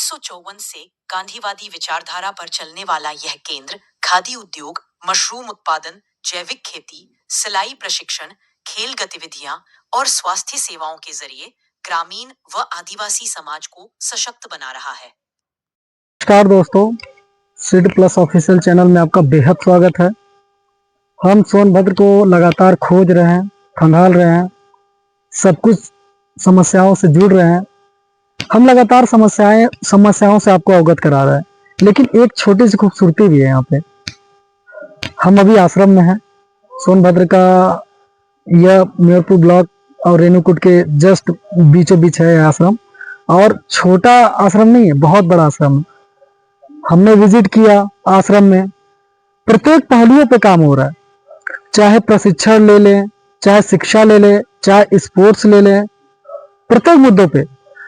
1954 से गांधीवादी विचारधारा पर चलने वाला यह केंद्र खादी उद्योग, मशरूम उत्पादन, जैविक खेती, सिलाई प्रशिक्षण, खेल गतिविधियां और स्वास्थ्य सेवाओं के जरिए ग्रामीण व आदिवासी समाज को सशक्त बना रहा है। नमस्कार दोस्तों, सीड प्लस ऑफिशियल चैनल में आपका बेहद स्वागत है। हम सोनभद्र को लगातार खोज रहे हैं, खंगाल रहे हैं, सब कुछ समस्याओं से जुड़ रहे हैं। हम लगातार समस्याओं से आपको अवगत करा रहे हैं, लेकिन एक छोटी सी खूबसूरती भी है यहाँ पे। हम अभी आश्रम में हैं। सोनभद्र का यह मेरपुर ब्लॉक और रेणुकूट के जस्ट बीचों बीच है आश्रम, और छोटा आश्रम नहीं है, बहुत बड़ा आश्रम है। हमने विजिट किया आश्रम में, प्रत्येक पहलुओं पे काम हो रहा है। चाहे प्रशिक्षण ले लें, चाहे शिक्षा ले लें, चाहे स्पोर्ट्स ले लें, प्रत्येक मुद्दों पे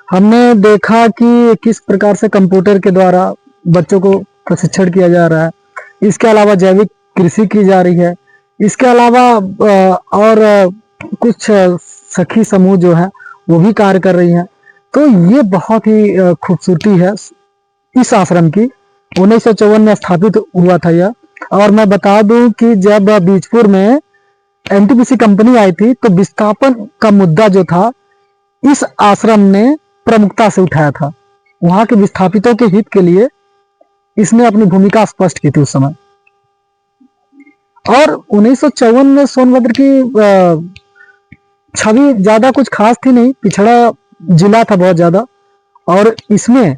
हमने देखा कि किस प्रकार से कंप्यूटर के द्वारा बच्चों को प्रशिक्षण किया जा रहा है। इसके अलावा जैविक कृषि की जा रही है। इसके अलावा और कुछ सखी समूह जो है वो भी कार्य कर रही हैं। तो ये बहुत ही खूबसूरती है इस आश्रम की। 1954 में स्थापित हुआ था यह। और मैं बता दूं कि जब बीजपुर में एनटीपीसी कंपनी आई थी तो विस्थापन का मुद्दा जो था इस आश्रम ने प्रमुखता से उठाया था। वहां के विस्थापितों के हित के लिए इसने अपनी भूमिका स्पष्ट की थी उस समय। और 1954 में सोनभद्र की छवि ज्यादा कुछ खास थी नहीं, पिछड़ा जिला था बहुत ज्यादा, और इसमें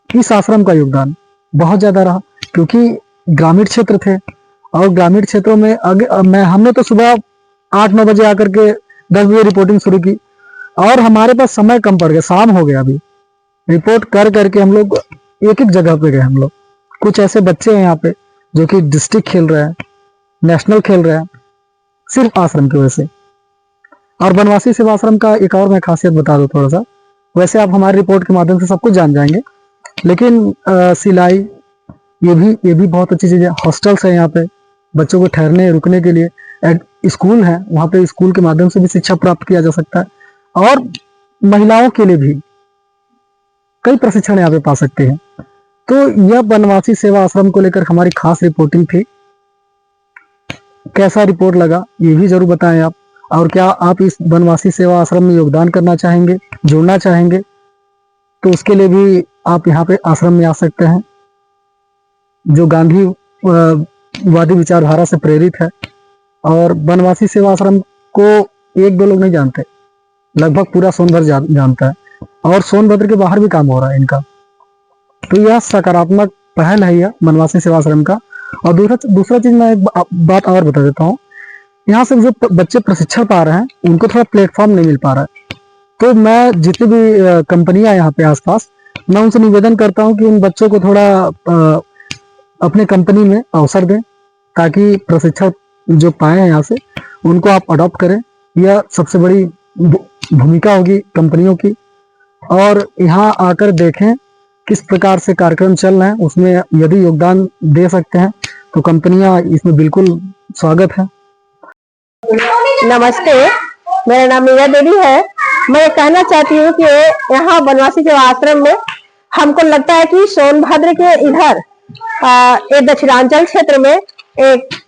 इस आश्रम का योगदान बहुत ज्यादा रहा, क्योंकि ग्रामीण क्षेत्र थे। और ग्रामीण क्षेत्रों में हमने तो सुबह 8-9 बजे आकर के 10 बजे रिपोर्टिंग शुरू की, और हमारे पास समय कम पड़ गया, शाम हो गया। अभी रिपोर्ट कर करके हम लोग एक एक जगह पे गए। हम लोग कुछ ऐसे बच्चे हैं यहाँ पे जो कि डिस्ट्रिक्ट खेल रहे हैं, नेशनल खेल रहे हैं, सिर्फ आश्रम की वजह से। और बनवासी सेवा आश्रम का एक और मैं खासियत बता दूं थोड़ा सा। वैसे आप हमारी रिपोर्ट के माध्यम से सब कुछ जान जाएंगे, लेकिन सिलाई ये भी बहुत अच्छी चीज है। हॉस्टल्स है यहाँ पे बच्चों को ठहरने रुकने के लिए, स्कूल है, वहाँ पे स्कूल के माध्यम से भी शिक्षा प्राप्त किया जा सकता है। और महिलाओं के लिए भी कई प्रशिक्षण यहाँ पे पा सकते हैं। तो यह बनवासी सेवा आश्रम को लेकर हमारी खास रिपोर्टिंग थी। कैसा रिपोर्ट लगा ये भी जरूर बताएं आप। और क्या आप इस बनवासी सेवा आश्रम में योगदान करना चाहेंगे, जुड़ना चाहेंगे, तो उसके लिए भी आप यहाँ पे आश्रम में आ सकते हैं, जो गांधीवादी विचारधारा से प्रेरित है। और बनवासी सेवा आश्रम को 1-2 लोग नहीं जानते, लगभग पूरा सोनभद्र जानता है, और सोनभद्र के बाहर भी काम हो रहा है इनका। तो यह सकारात्मक पहल है यह बनवासी सेवा आश्रम का। और दूसरा चीज मैं एक बात और बता देता हूँ। यहाँ से जो बच्चे प्रशिक्षण पा रहे हैं उनको थोड़ा प्लेटफॉर्म नहीं मिल पा रहा है। तो मैं जितनी भी कंपनियां यहाँ पे आसपास, मैं उनसे निवेदन करता हूँ कि उन बच्चों को थोड़ा अपने कंपनी में अवसर दें, ताकि प्रशिक्षण जो पाए हैं यहाँ से उनको आप अडॉप्ट करें। यह सबसे बड़ी भूमिका होगी कंपनियों की। और यहाँ आकर देखें किस प्रकार से कार्यक्रम चल रहे हैं, उसमें यदि योगदान दे सकते हैं तो कंपनियां इसमें बिल्कुल स्वागत है। नमस्ते, मेरा नाम मीरा देवी है। मैं कहना चाहती हूँ कि यहाँ बनवासी सेवा आश्रम में हमको लगता है कि सोनभद्र के इधर एक दक्षिणांचल क्षेत्र में एक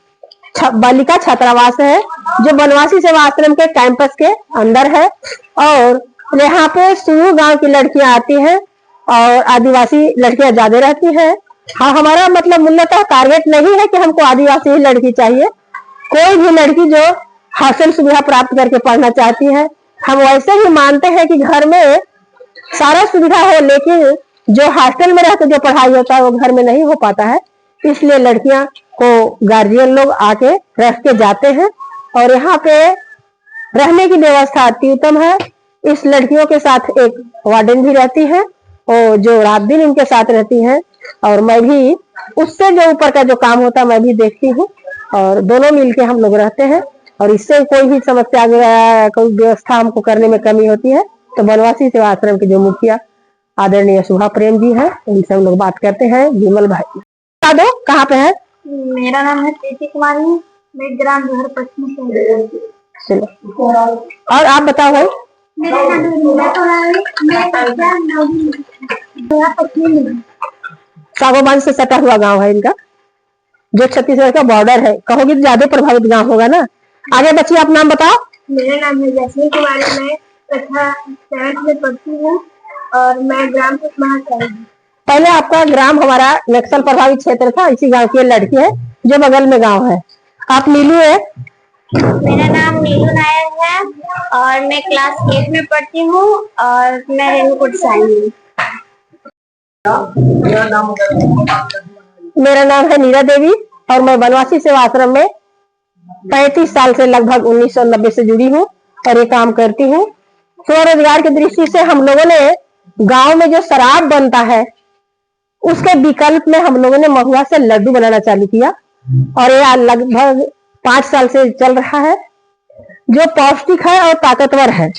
बालिका छात्रावास है जो बनवासी सेवा आश्रम के कैंपस के अंदर है। और यहाँ पे सुरु गांव की लड़कियां आती हैं और आदिवासी लड़कियां ज्यादा रहती हैं। हाँ, हमारा मतलब मूलतः टारगेट नहीं है कि हमको आदिवासी ही लड़की चाहिए। कोई भी लड़की जो हॉस्टल सुविधा प्राप्त करके पढ़ना चाहती है, हम वैसे ही मानते हैं कि घर में सारा सुविधा हो, लेकिन जो हॉस्टल में रहकर जो पढ़ाई होता है वो घर में नहीं हो पाता है। इसलिए लड़कियां को गार्जियन लोग आके रख के जाते हैं, और यहाँ पे रहने की व्यवस्था अति उत्तम है। इस लड़कियों के साथ एक वार्डन भी रहती है और जो रात दिन इनके साथ रहती है। और मैं भी उससे जो ऊपर का जो काम होता है मैं भी देखती हूँ, और दोनों मिलके हम लोग रहते हैं। और इससे कोई भी समस्या, कोई व्यवस्था हमको करने में कमी होती है तो बनवासी सेवा आश्रम के जो मुखिया आदरणीय सुहा प्रेम जी है, उनसे हम लोग बात करते हैं। विमल भाई बता दो कहाँ पे है? मेरा नाम है प्रीति कुमारी, मैं ग्राम घर पश्चिमी से। चलो, और आप बताओ भाई। मेरा नाम नीला कुमारी, मैं कक्षा 9वीं मेरा पत्नी है। सागोबान से सटा हुआ गांव है इनका, जो छत्तीसगढ़ का बॉर्डर है। कहोगे तो ज्यादा प्रभावित गांव होगा ना। आगे बच्ची आप नाम बताओ। मेरा नाम है जैस्मीन कुमारी, मैं कक्षा 7 में पढ़ती हूँ और मैं ग्राम कुसमाहा हूँ। पहले आपका ग्राम हमारा नक्सल प्रभावित क्षेत्र था। इसी गांव की लड़की है जो बगल में गांव है। आप नीलू है। मेरा नाम नीलू नायर है और मैं क्लास 8 में पढ़ती हूँ और मैं रेणुकूट से आई हूँ। मेरा नाम है नीरा देवी और मैं बनवासी सेवा आश्रम में 35 साल से लगभग 1990 से जुड़ी हूँ और ये काम करती हूँ। स्वरोजगार की दृष्टि से हम लोगों ने गांव में जो शराब बनता है उसके विकल्प में हम लोगों ने महुआ से लड्डू बनाना चालू किया और ये लगभग 5 साल से चल रहा है, जो पौष्टिक है और ताकतवर है।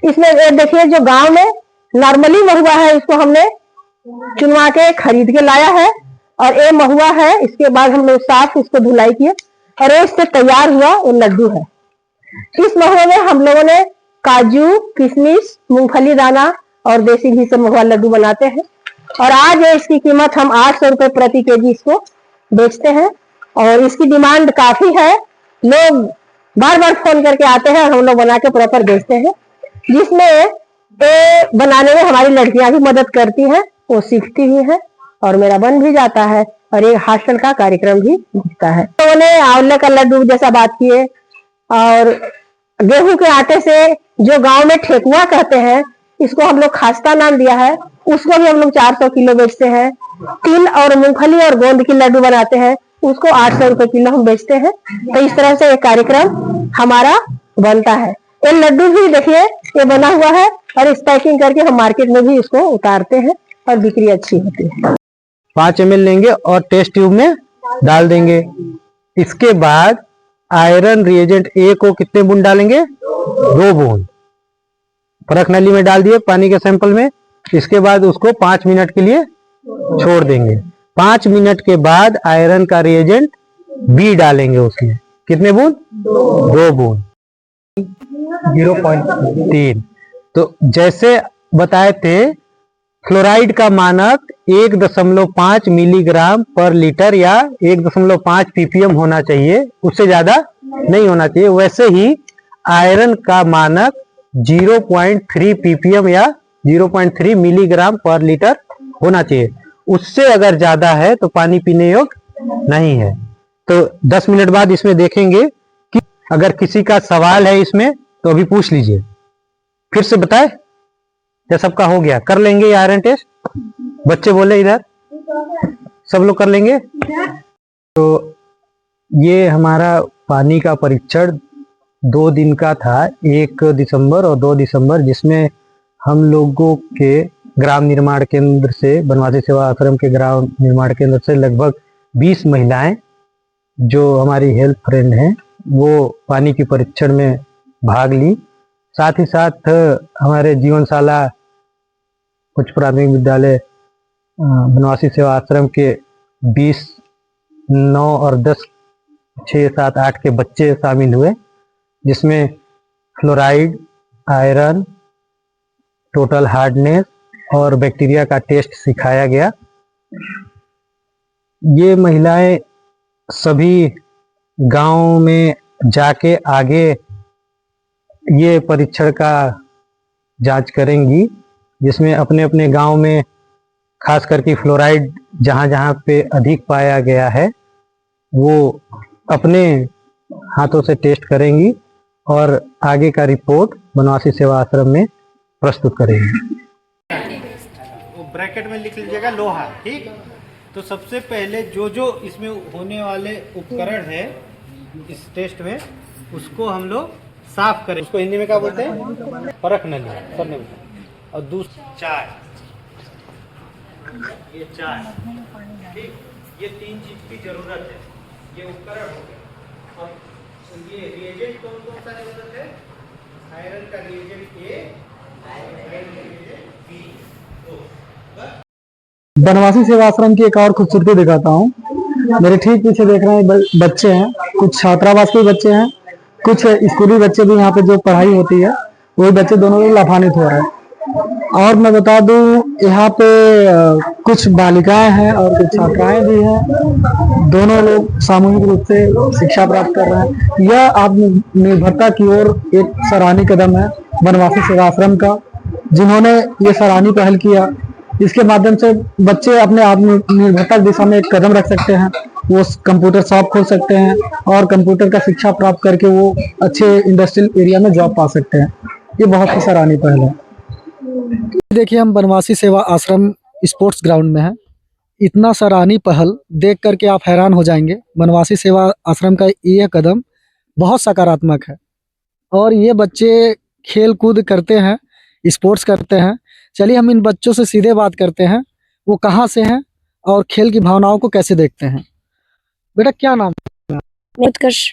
इसमें ये देखिए, जो गांव में नॉर्मली महुआ है इसको हमने चुनवा के खरीद के लाया है और ये महुआ है। इसके बाद हम लोग साफ इसको धुलाई किए और ये इससे तैयार हुआ ये लड्डू है। इस महुए में हम लोगों ने काजू, किशमिश, मूंगफली दाना और देसी घी से महुआ लड्डू बनाते हैं और आज इसकी कीमत हम 800 रुपए प्रति केजी इसको बेचते हैं और इसकी डिमांड काफी है। लोग बार बार फोन करके आते हैं और हम लोग बना के प्रॉपर बेचते हैं, जिसमें ये बनाने में हमारी लड़कियां भी मदद करती हैं, वो सीखती भी है और मेरा बन भी जाता है और एक हॉस्टल का कार्यक्रम भी दिखता है। तो उन्हें आंवले का लड्डू जैसा बात किए और गेहूं के आटे से जो गांव में ठेकुआ कहते हैं, इसको हम लोग खास्ता नाम दिया है, उसको भी हम लोग 400 किलो बेचते हैं। तिल और मूंगफली और गोंद की लड्डू बनाते हैं, उसको 800 रुपए किलो हम बेचते हैं। तो इस तरह से ये कार्यक्रम हमारा बनता है। ये लड्डू भी देखिए ये बना हुआ है और इस पैकिंग करके हम मार्केट में भी इसको उतारते हैं और बिक्री अच्छी होती है। 5 ml लेंगे और टेस्ट ट्यूब में डाल देंगे। इसके बाद आयरन रिएजेंट ए को कितने बूंद डालेंगे? 2 बूंद परख नली में डाल दिए पानी के सैंपल में। इसके बाद उसको 5 मिनट के लिए छोड़ देंगे। 5 मिनट के बाद आयरन का रिएजेंट बी डालेंगे उसमें। कितने बूंद? 2 बूंद 0.3। तो जैसे बताए थे, फ्लोराइड का मानक 1.5 मिलीग्राम पर लीटर या 1.5 ppm होना चाहिए, उससे ज्यादा नहीं होना चाहिए। वैसे ही आयरन का मानक 0.3 ppm या 0.3 मिलीग्राम पर लीटर होना चाहिए। उससे अगर ज्यादा है तो पानी पीने योग्य नहीं है। तो 10 मिनट बाद इसमें देखेंगे कि अगर किसी का सवाल है इसमें तो अभी पूछ लीजिए। फिर से बताए या सबका हो गया? कर लेंगे ये आयरन टेस्ट? बच्चे बोले इधर सब लोग कर लेंगे। तो ये हमारा पानी का परीक्षण 2 दिन का था, 1 दिसंबर और 2 दिसंबर, जिसमें हम लोगों के ग्राम निर्माण केंद्र से, बनवासी सेवा आश्रम के ग्राम निर्माण केंद्र से लगभग 20 महिलाएं जो हमारी हेल्थ फ्रेंड हैं वो पानी की परीक्षण में भाग ली। साथ ही साथ हमारे जीवनशाला उच्च प्राथमिक विद्यालय बनवासी सेवा आश्रम के 20, 9 और 10, 6, 7, 8 के बच्चे शामिल हुए, जिसमें फ्लोराइड, आयरन, टोटल हार्डनेस और बैक्टीरिया का टेस्ट सिखाया गया। ये महिलाएं सभी गांव में जाके आगे ये परीक्षण का जांच करेंगी, जिसमें अपने अपने गांव में खास करके फ्लोराइड जहां जहां पे अधिक पाया गया है वो अपने हाथों से टेस्ट करेंगी और आगे का रिपोर्ट बनवासी सेवा आश्रम में प्रस्तुत करेंगी। वो ब्रैकेट में लिख लीजिएगा लोहा, ठीक। तो सबसे पहले जो जो इसमें होने वाले उपकरण है इस टेस्ट में, उसको हम लोग साफ करें। उसको हिंदी में क्या बोलते हैं? परख नली, सबने बताया। और दूसरा चाय, ये चाय, ठीक। ये 3 चीज की जरूरत है। ये उपकरण हो गया। और ये रिएजेंट कौन कौन सा जरूरत है? आयरन का रिएजेंट ए, आयरन का रिएजेंट बी। बनवासी सेवा आश्रम की एक और खूबसूरती दिखाता हूँ। मेरे ठीक पीछे देख रहे हैं बच्चे हैं, कुछ छात्रावास के बच्चे हैं, कुछ स्कूली बच्चे भी यहाँ पे जो पढ़ाई होती है वही बच्चे दोनों लोग लाभान्वित हो रहे हैं। और मैं बता दूं यहाँ पे कुछ बालिकाएं हैं और कुछ छात्राएं भी हैं। दोनों लोग सामूहिक रूप से शिक्षा प्राप्त कर रहे हैं। यह आत्मनिर्भरता की ओर एक सराहनीय कदम है बनवासी सेवा आश्रम का, जिन्होंने ये सराहनीय पहल किया। इसके माध्यम से बच्चे अपने आत्मनिर्भरता की दिशा में एक कदम रख सकते हैं। वो कंप्यूटर शॉप खोल सकते हैं और कंप्यूटर का शिक्षा प्राप्त करके वो अच्छे इंडस्ट्रियल एरिया में जॉब पा सकते हैं। ये बहुत ही सराहनीय पहल है। देखिए, हम बनवासी सेवा आश्रम स्पोर्ट्स ग्राउंड में हैं। इतना सराहनीय पहल देख करके आप हैरान हो जाएंगे। बनवासी सेवा आश्रम का यह कदम बहुत सकारात्मक है और ये बच्चे खेल कूद करते हैं, स्पोर्ट्स करते हैं। चलिए हम इन बच्चों से सीधे बात करते हैं, वो कहाँ से हैं और खेल की भावनाओं को कैसे देखते हैं। बेटा क्या नाम, उत्कर्ष।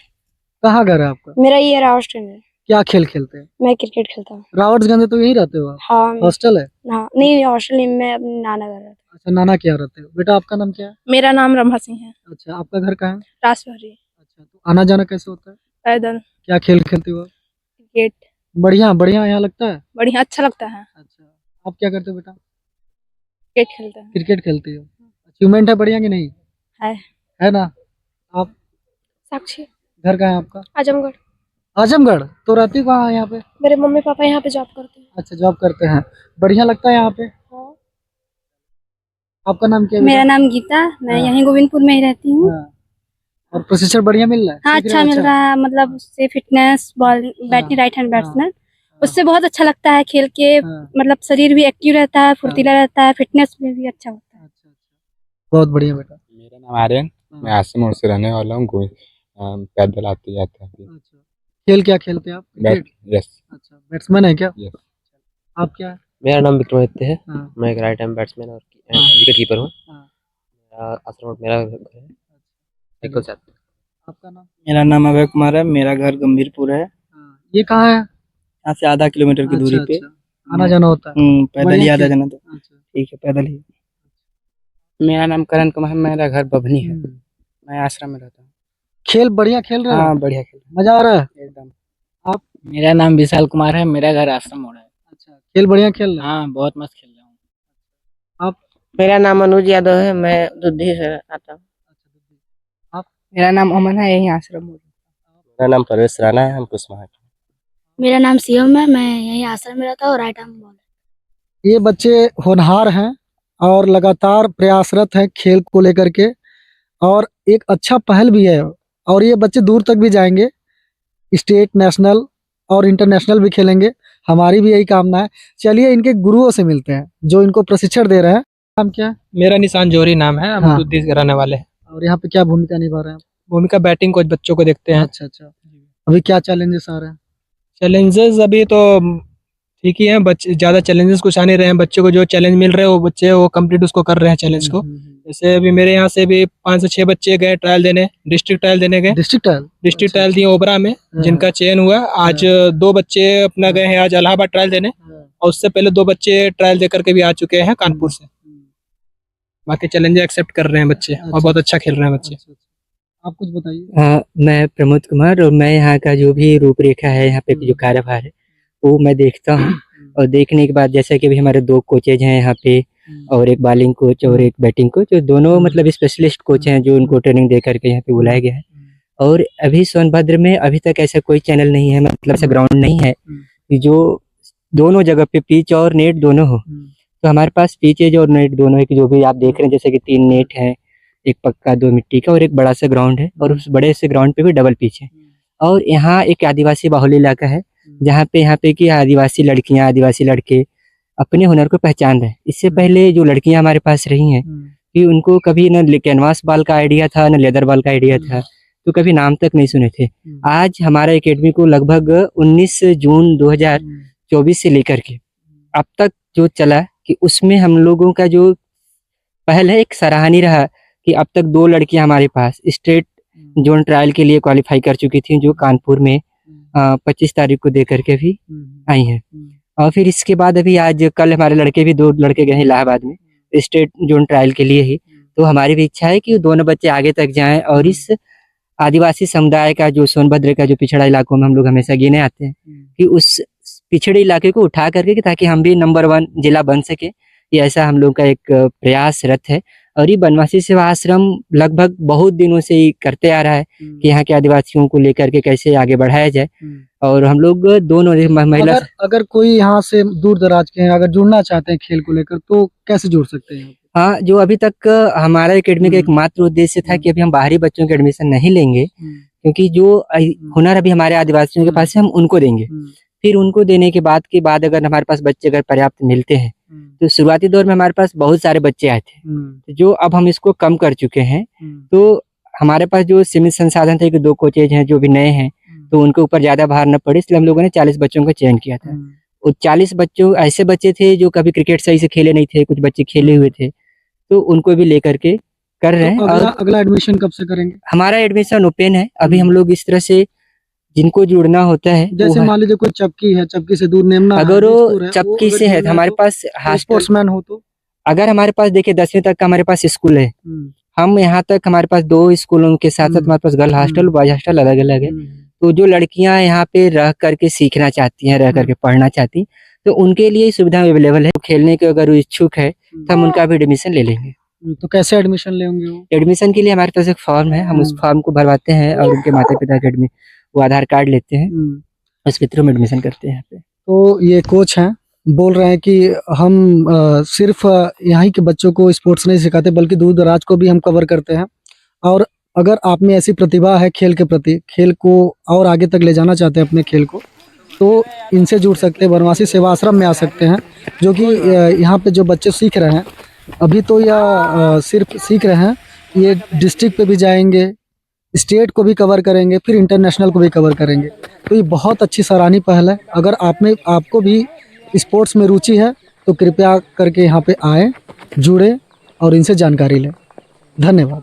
कहाँ घर है आपका? मेरा ये राष्ट्रीय है। क्या खेल खेलते हैं? मैं क्रिकेट खेलता हूँ। रावट्सगंज तो यहीं रहते हो आप? हाँ। हॉस्टल है? हाँ नहीं, हॉस्टल नहीं, मैं अपने नाना घर रहता हूँ। अच्छा, नाना क्या रहते हो? बेटा आपका नाम क्या है? मेरा नाम रमा सिंह है। अच्छा, आपका घर कहाँ है? रासभरी। अच्छा, तो आना जाना कैसे होता है? पैदल। क्या खेल खेलते हो? क्रिकेट। बढ़िया बढ़िया यहाँ लगता है? बढ़िया, अच्छा लगता है। अच्छा, आप क्या करते हो बेटा? क्रिकेट खेलते हैं। क्रिकेट खेलते हो? अचीवमेंट है बढ़िया कि नहीं है ना? आप साक्षी। घर कहाँ है आपका? आजमगढ़। आजमगढ़? तो रहती कहाँ है यहाँ पे? मेरे मम्मी पापा यहाँ पे जॉब करते हैं। अच्छा, जॉब करते हैं। बढ़िया लगता है यहाँ पे? हाँ। आपका नाम क्या है? मेरा नाम गीता, मैं हाँ। यहीं गोविंदपुर में ही रहती हूँ। हाँ। और प्रशिक्षण बढ़िया मिल रहा है? हाँ, सीख रहे अच्छा हैं? मिल रहा है, मतलब उससे fitness, ball batting, right hand batsman, उससे बहुत अच्छा लगता है खेल के। हाँ। मतलब शरीर भी एक्टिव रहता है, फुर्तीला रहता है, फिटनेस में भी अच्छा होता है। अच्छा, बहुत बढ़िया बेटा। मेरा नाम आर्यन, मैं आसिम मोड़ से रहने वाला हूँ। पैदल आते जाते हैं। अच्छा, खेल क्या खेलते हैं आप? Bat, yes. अच्छा, बैट्समैन है क्या? यस। आप क्या है? मेरा नाम विक्रमादित्य है। हाँ। मैं एक राइट हैंड बैट्समैन और हाँ। विकेट कीपर हूँ। हाँ। आश्रम मेरा घर है। बिल्कुल साथ। आपका नाम? मेरा नाम अभय कुमार है। मेरा घर गंभीरपुर है। हाँ। ये कहाँ है? यहाँ से आधा किलोमीटर की दूरी पे। अच्छा, आना जाना होता है? पैदल ही बढ़िया आधा खेल। जाना तो अच्छा। ठीक है, पैदल ही। मेरा नाम करण कुमार है, मेरा घर बभनी है। मैं आश्रम में रहता हूँ। खेल बढ़िया खेल रहे हो? हाँ, बढ़िया खेल मजा आ रहा है एकदम। आप? मेरा नाम विशाल कुमार है, मेरा घर आश्रम मोड़ है। अच्छा, खेल बढ़िया खेल रहे हो? हाँ, बहुत मस्त खेल रहा हूँ। आप? मेरा नाम अनुज यादव है, मैं दुद्धि से आता हूँ। आप? मेरा नाम अमन है, यही आश्रम में। मेरा नाम परवेश राणा है, हम कुशवाहा के। मेरा नाम शिवम है, मैं यहीं आश्रम में रहता हूँ, राइट आर्म बॉल। ये बच्चे होनहार हैं और लगातार प्रयासरत हैं खेल को लेकर के, और एक अच्छा पहल भी है। और ये बच्चे दूर तक भी जाएंगे, स्टेट, नेशनल और इंटरनेशनल भी खेलेंगे। हमारी भी यही कामना है। चलिए इनके गुरुओं से मिलते हैं जो इनको प्रशिक्षण दे रहे हैं। नाम क्या है? मेरा निशान जोहरी नाम है, हम हाँ। दुद्धि से रहने वाले हैं। और यहाँ पे क्या भूमिका निभा रहे हैं? भूमिका बैटिंग कोच, बच्चों को देखते हैं। अच्छा अच्छा, अभी क्या चैलेंजेस आ रहे हैं? चैलेंजेस अभी तो ठीक ही हैं, बच्चे ज़्यादा चैलेंजेस कुछ आ नहीं रहे हैं। बच्चों को जो चैलेंज मिल रहे हैं वो बच्चे वो कंप्लीट उसको कर रहे हैं चैलेंज को। जैसे अभी मेरे यहाँ से भी 5 से 6 बच्चे गए ट्रायल देने, डिस्ट्रिक्ट ट्रायल देने गए। डिस्ट्रिक्ट ट्रायल दिए ओबरा में, जिनका चयन हुआ। आज 2 बच्चे अपना गए हैं आज इलाहाबाद ट्रायल देने, और उससे पहले 2 बच्चे ट्रायल दे करके भी आ चुके हैं कानपुर से। बाकी चैलेंज एक्सेप्ट कर रहे हैं बच्चे और बहुत अच्छा खेल रहे हैं बच्चे। आप कुछ बताइए। हाँ, मैं प्रमोद कुमार, और मैं यहाँ का जो भी रूपरेखा है, यहाँ पे जो कार्यभार है वो मैं देखता हूँ। और देखने के बाद जैसे कि भी हमारे 2 कोचेज हैं यहाँ पे, और एक बॉलिंग कोच और एक बैटिंग कोच, और दोनों मतलब स्पेशलिस्ट कोच हैं जो उनको ट्रेनिंग दे करके यहाँ पे बुलाया गया है। और अभी सोनभद्र में अभी तक ऐसा कोई चैनल नहीं है, मतलब ऐसा ग्राउंड नहीं है कि जो दोनों जगह पे पिच और नेट दोनों हो। तो हमारे पास पिचेज और नेट दोनों है, कि जो भी आप देख रहे हैं, जैसे कि 3 नेट है, एक पक्का 2 मिट्टी का और एक बड़ा सा ग्राउंड है, और उस बड़े से ग्राउंड पे भी डबल पिच है। और यहाँ एक आदिवासी बाहुल्य इलाका है, जहाँ पे यहाँ पे की आदिवासी लड़कियाँ, आदिवासी लड़के अपने हुनर को पहचान रहे हैं। इससे पहले जो लड़कियाँ हमारे पास रही हैं कि उनको कभी न कैनवास बॉल का आइडिया था, न लेदर बॉल का आइडिया था, तो कभी नाम तक नहीं सुने थे। आज हमारा एकेडमी को लगभग 19 जून 2024 से लेकर के अब तक जो चला, कि उसमें हम लोगों का जो पहल है एक सराहनीय रहा, कि अब तक 2 लड़कियां हमारे पास स्टेट जोन ट्रायल के लिए क्वालिफाई कर चुकी थी, जो कानपुर में 25 तारीख को दे करके भी आई हैं। और फिर इसके बाद अभी आज कल हमारे लड़के भी 2 लड़के गए हैं इलाहाबाद में स्टेट जोन ट्रायल के लिए ही। तो हमारी भी इच्छा है कि दोनों बच्चे आगे तक जाएं, और इस आदिवासी समुदाय का जो सोनभद्र का जो पिछड़ा इलाकों में हम लोग हमेशा गिने आते हैं, कि उस पिछड़े इलाके को उठा करके कि ताकि हम भी नंबर 1 जिला बन सके। ये ऐसा हम लोग का एक प्रयासरत है और ये बनवासी सेवा आश्रम लगभग बहुत दिनों से ही करते आ रहा है कि यहाँ के आदिवासियों को लेकर के कैसे आगे बढ़ाया जाए। और हम लोग दोनों महिला अगर कोई यहाँ से दूर दराज के हैं, अगर जुड़ना चाहते हैं खेल को लेकर, तो कैसे जुड़ सकते हैं? हाँ, जो अभी तक हमारा एकेडमी का एकमात्र उद्देश्य था कि अभी हम बाहरी बच्चों के एडमिशन नहीं लेंगे, क्योंकि जो हुनर अभी हमारे आदिवासियों के पास है हम उनको देंगे। फिर उनको देने के बाद अगर हमारे पास बच्चे अगर पर्याप्त मिलते हैं, तो शुरुआती दौर में हमारे पास बहुत सारे बच्चे आए थे, तो जो अब हम इसको कम कर चुके हैं। तो हमारे पास जो सीमित संसाधन थे कि 2 कोचेज हैं जो भी नए हैं, तो उनके ऊपर ज्यादा भार न पड़े, इसलिए हम लोगों ने 40 बच्चों का चयन किया था। वो 40 बच्चों ऐसे बच्चे थे जो कभी क्रिकेट सही से खेले नहीं थे, कुछ बच्चे खेले हुए थे, तो उनको भी लेकर के कर रहे हैं। और अगला एडमिशन कब से करेंगे? हमारा एडमिशन ओपन है अभी। हम लोग इस तरह से जिनको जुड़ना होता है, जैसे मान लीजिए कोई चपकी है, चपकी से दूर नेमना, अगर वो चपकी से है तो हमारे पास स्पोर्ट्समैन हो तो, अगर हमारे पास देखिए 10वीं तक का हमारे पास स्कूल है, हम यहाँ तक हमारे पास 2 स्कूलों के साथ साथ हमारे पास गर्ल हॉस्टल, बॉयज हॉस्टल अलग अलग है। तो जो लड़कियां यहाँ पे रह करके सीखना चाहती हैं, रह करके पढ़ना चाहती, तो उनके लिए सुविधा अवेलेबल है। खेलने के अगर वो इच्छुक है तो हम उनका भी एडमिशन ले लेंगे। तो कैसे एडमिशन लेंगे वो? एडमिशन के लिए हमारे पास एक फॉर्म है, हम उस फॉर्म को भरवाते हैं और उनके माता पिता के वो आधार कार्ड लेते हैं, उसके थ्रू हम एडमिशन करते हैं यहाँ पे। तो ये कोच हैं, बोल रहे हैं कि हम सिर्फ यहाँ के बच्चों को स्पोर्ट्स नहीं सिखाते, बल्कि दूर दराज को भी हम कवर करते हैं। और अगर आप में ऐसी प्रतिभा है खेल के प्रति, खेल को और आगे तक ले जाना चाहते हैं अपने खेल को, तो इनसे जुड़ सकते हैं, बनवासी सेवा आश्रम में आ सकते हैं। जो कि यहाँ पे जो बच्चे सीख रहे हैं, अभी तो यह सिर्फ सीख रहे हैं, ये डिस्ट्रिक्ट पे भी जाएंगे, स्टेट को भी कवर करेंगे, फिर इंटरनेशनल को भी कवर करेंगे। तो ये बहुत अच्छी सराहनीय पहल है। अगर आपको भी स्पोर्ट्स में रुचि है तो कृपया करके यहाँ पे आएँ, जुड़े और इनसे जानकारी लें। धन्यवाद।